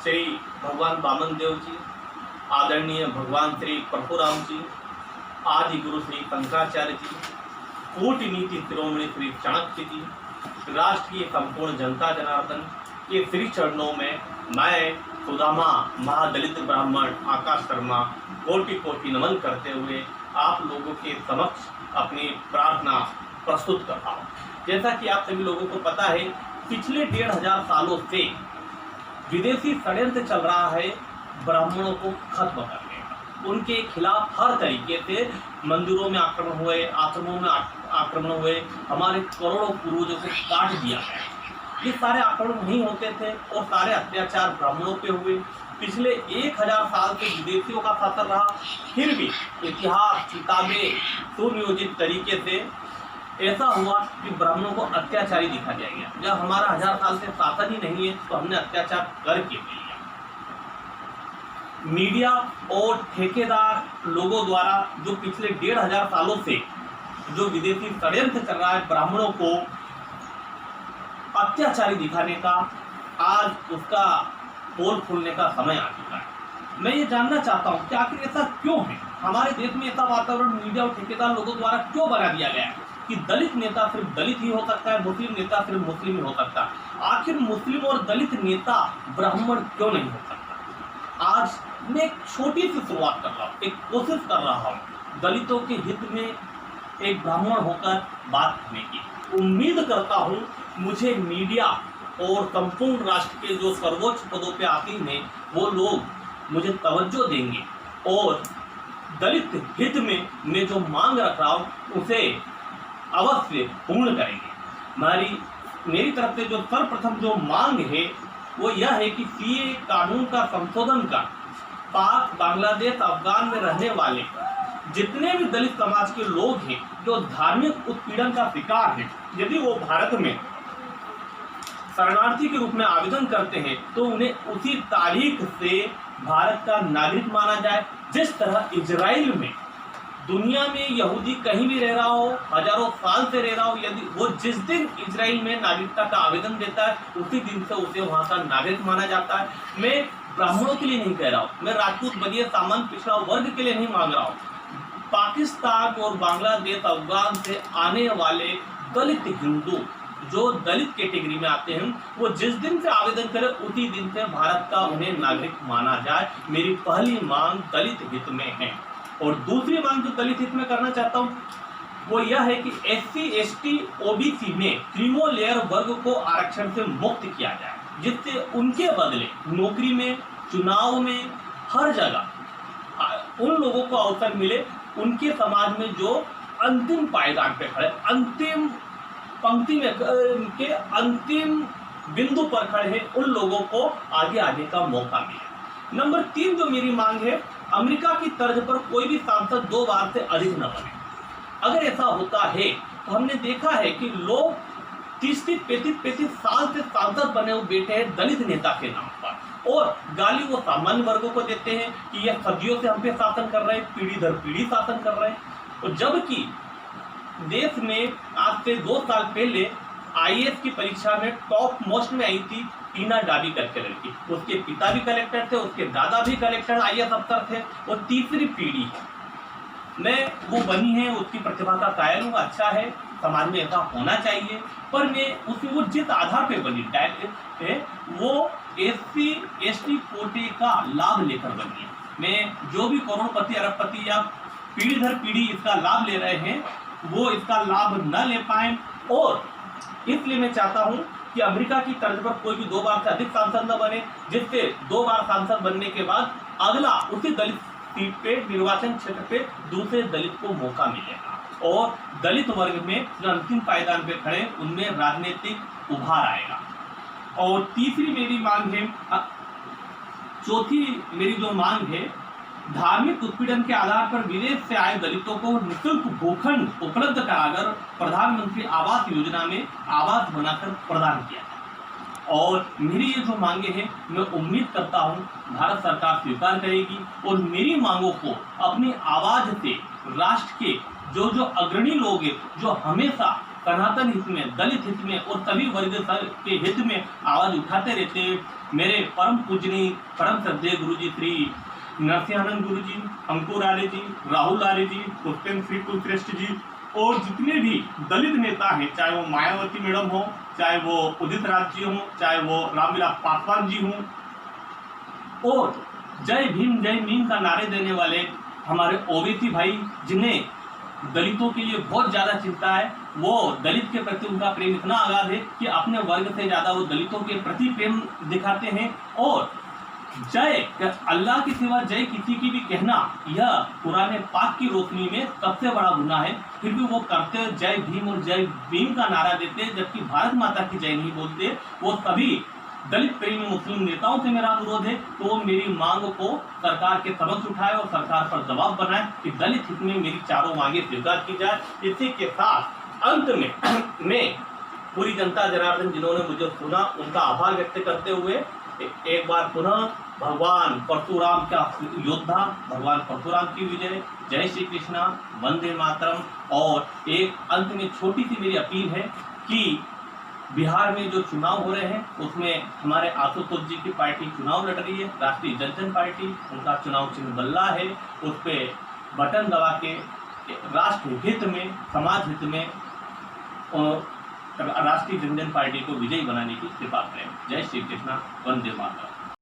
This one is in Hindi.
श्री भगवान वामन देव जी, आदरणीय भगवान श्री परशुराम जी, आदि गुरु श्री शंकराचार्य जी, कूटनीति शिरोमणि श्री चाणक्य जी, राष्ट्र की संपूर्ण जनता जनार्दन के श्री चरणों में मैं सुदामा महादलित ब्राह्मण आकाश शर्मा कोटि कोटि नमन करते हुए आप लोगों के समक्ष अपनी प्रार्थना प्रस्तुत करता हूँ। जैसा कि आप सभी लोगों को पता है, पिछले 1500 सालों से विदेशी षड्यंत्र चल रहा है ब्राह्मणों को खत्म करने का। उनके खिलाफ हर तरीके से मंदिरों में आक्रमण हुए, आश्रमों में आक्रमण हुए, हमारे करोड़ों पूर्वजों को काट दिया गया। ये सारे आक्रमण नहीं होते थे और सारे अत्याचार ब्राह्मणों पे हुए। पिछले 1000 साल से विदेशियों का शासन रहा, फिर भी इतिहास किताबें सुनियोजित तरीके से ऐसा हुआ कि ब्राह्मणों को अत्याचारी दिखा दिया गया। जब हमारा 1000 साल से शासन ही नहीं है तो हमने अत्याचार करके लिया। मीडिया और ठेकेदार लोगों द्वारा जो पिछले 1500 सालों से जो विदेशी षड्यंत्र कर रहा है ब्राह्मणों को अत्याचारी दिखाने का, आज उसका पोल खुलने का समय आ चुका है। मैं ये जानना चाहता हूँ कि आखिर ऐसा क्यों है, हमारे देश में ऐसा वातावरण मीडिया और ठेकेदार लोगों द्वारा क्यों बना दिया गया है कि दलित नेता सिर्फ दलित ही हो सकता है, मुस्लिम नेता सिर्फ मुस्लिम ही हो सकता है। आखिर मुस्लिम और दलित नेता ब्राह्मण क्यों नहीं हो सकता? आज मैं एक छोटी सी शुरुआत कर रहा हूँ, एक कोशिश कर रहा हूँ दलितों के हित में एक ब्राह्मण होकर बात करने की। उम्मीद करता हूँ मुझे मीडिया और संपूर्ण राष्ट्र के जो सर्वोच्च पदों पे आसीन हैं वो लोग मुझे तवज्जो देंगे और दलित हित में मैं जो मांग रख रहा हूँ उसे अवश्य पूर्ण करेंगे। मेरी तरफ से जो सर्वप्रथम जो मांग है वो यह है कि सीए कानून का संशोधन का पाक, बांग्लादेश, अफगान में रहने वाले जितने भी दलित समाज के लोग हैं जो धार्मिक उत्पीड़न का शिकार हैं, यदि वो भारत में शरणार्थी के रूप में आवेदन करते हैं तो उन्हें उसी तारीख से भारत का नागरिक माना जाए। जिस तरह इजराइल में, दुनिया में यहूदी कहीं भी रह रहा हो, हजारों साल से रह रहा हो, यदि वो जिस दिन इजराइल में नागरिकता का आवेदन देता है उसी दिन से उसे वहाँ का नागरिक माना जाता है। मैं ब्राह्मणों के लिए नहीं कह रहा हूँ, मैं राजपूत, बनिया, सामान्य पिछड़ा वर्ग के लिए नहीं मांग रहा हूँ। पाकिस्तान और बांग्लादेश, अफगान से आने वाले दलित हिंदू जो दलित कैटेगरी में आते हैं वो जिस दिन से आवेदन करें उसी दिन से भारत का उन्हें नागरिक माना जाए। मेरी पहली मांग दलित हित में है। और दूसरी मांग जो दलित हित में करना चाहता हूँ वो यह है कि SC, ST, OBC में क्रीमो लेयर वर्ग को आरक्षण से मुक्त किया जाए, जिससे उनके बदले नौकरी में, चुनाव में, हर जगह उन लोगों को अवसर मिले। उनके समाज में जो अंतिम पायदान पे खड़े, अंतिम पंक्ति में के अंतिम बिंदु पर खड़े हैं, उन लोगों को आगे आने का मौका मिले। नंबर 3 जो मेरी मांग है, अमेरिका की तर्ज पर कोई भी सांसद 2 बार से अधिक न बने। अगर ऐसा होता है तो हमने देखा है कि लोग 30-35 साल से सांसद बने हुए बैठे हैं दलित नेता के नाम पर, और गाली वो सामान्य वर्गों को देते हैं कि यह सदियों से हम पे शासन कर रहे हैं, पीढ़ी दर पीढ़ी शासन कर रहे हैं। और जबकि देश में आज से 2 साल पहले IAS की परीक्षा में टॉप मोस्ट में आई थी टीना डाबी करके लड़की। उसके पिता भी कलेक्टर थे, उसके दादा भी कलेक्टर IAS अफसर थे, और तीसरी पीढ़ी है। मैं वो बनी है, उसकी प्रतिभा का कायल हूँ, अच्छा है, समाज में ऐसा होना चाहिए। पर मैं उसकी वो जिस आधार पे बनी है वो SC, ST कोटे का लाभ लेकर बनी है। मैं जो भी करोड़पति, अरबपति या पीढ़ी दर पीढ़ी इसका लाभ ले रहे हैं वो इसका लाभ न ले पाए, और इसलिए मैं चाहता हूं कि अमेरिका की तर्ज पर कोई भी 2 बार से अधिक सांसद न बने, जिससे 2 बार सांसद बनने के बाद अगला उसी दलित सीट पे, निर्वाचन क्षेत्र पे दूसरे दलित को मौका मिलेगा और दलित वर्ग में जो अंतिम पायदान पे खड़े उनमें राजनीतिक उभार आएगा। और तीसरी मेरी मांग है, चौथी मेरी जो मांग है, धार्मिक उत्पीड़न के आधार पर विदेश से आए दलितों को निःशुल्क भूखंड उपलब्ध कराकर प्रधानमंत्री आवास योजना में आवास बनाकर प्रदान किया है। और मेरी ये जो मांगे हैं मैं उम्मीद करता हूं भारत सरकार स्वीकार करेगी और मेरी मांगों को अपनी आवाज से राष्ट्र के जो अग्रणी लोग हैं, जो हमेशा सनातन हित में, दलित हित में और सभी वर्ग के हित में आवाज उठाते रहते मेरे परम पूजनीय परम श्रद्धेय गुरु जी श्री नरसिंहानंद गुरु जी, अंकुर आर्य जी, राहुल आर्य जी, पुष्पेंद्र सिंह कुलश्रेष्ठ जी और जितने भी दलित नेता हैं, चाहे वो मायावती मैडम हो, चाहे वो उदित राज जी हों, चाहे वो रामविलास पासवान जी हों, और जय भीम का नारे देने वाले हमारे ओवैसी भाई, जिन्हें दलितों के लिए बहुत ज़्यादा चिंता है, वो दलित के प्रति उनका प्रेम इतना अगाध है कि अपने वर्ग से ज़्यादा वो दलितों के प्रति प्रेम दिखाते हैं। और जय अल्लाह के सिवा जय किसी की भी कहना यह कुरान पाक की रोशनी में सबसे बड़ा गुनाह है, फिर भी वो करते जय भीम और जय भीम का नारा देते, जबकि भारत माता की जय नहीं बोलते। वो सभी दलित प्रेमी मुस्लिम नेताओं से मेरा अनुरोध है तो वो मेरी मांग को सरकार के समक्ष उठाए और सरकार पर दबाव बनाए कि दलित हित में मेरी चारों मांगे स्वीकार की जाए। इसी के साथ अंत में मैं पूरी जनता जनार्दन जिन्होंने मुझे सुना उनका आभार व्यक्त करते हुए एक बार पुनः भगवान परशुराम का योद्धा, भगवान परशुराम की विजय, जय श्री कृष्णा, वंदे मातरम। और एक अंत में छोटी सी मेरी अपील है कि बिहार में जो चुनाव हो रहे हैं उसमें हमारे आशुतोष जी की पार्टी चुनाव लड़ रही है, राष्ट्रीय जनता पार्टी, उनका चुनाव चिन्ह बल्ला है, उस पर बटन दबा के राष्ट्र हित में, समाज हित में और राष्ट्रीय जनता पार्टी को विजयी बनाने की कृपा करें। जय श्री कृष्णा, वंदे मातरम।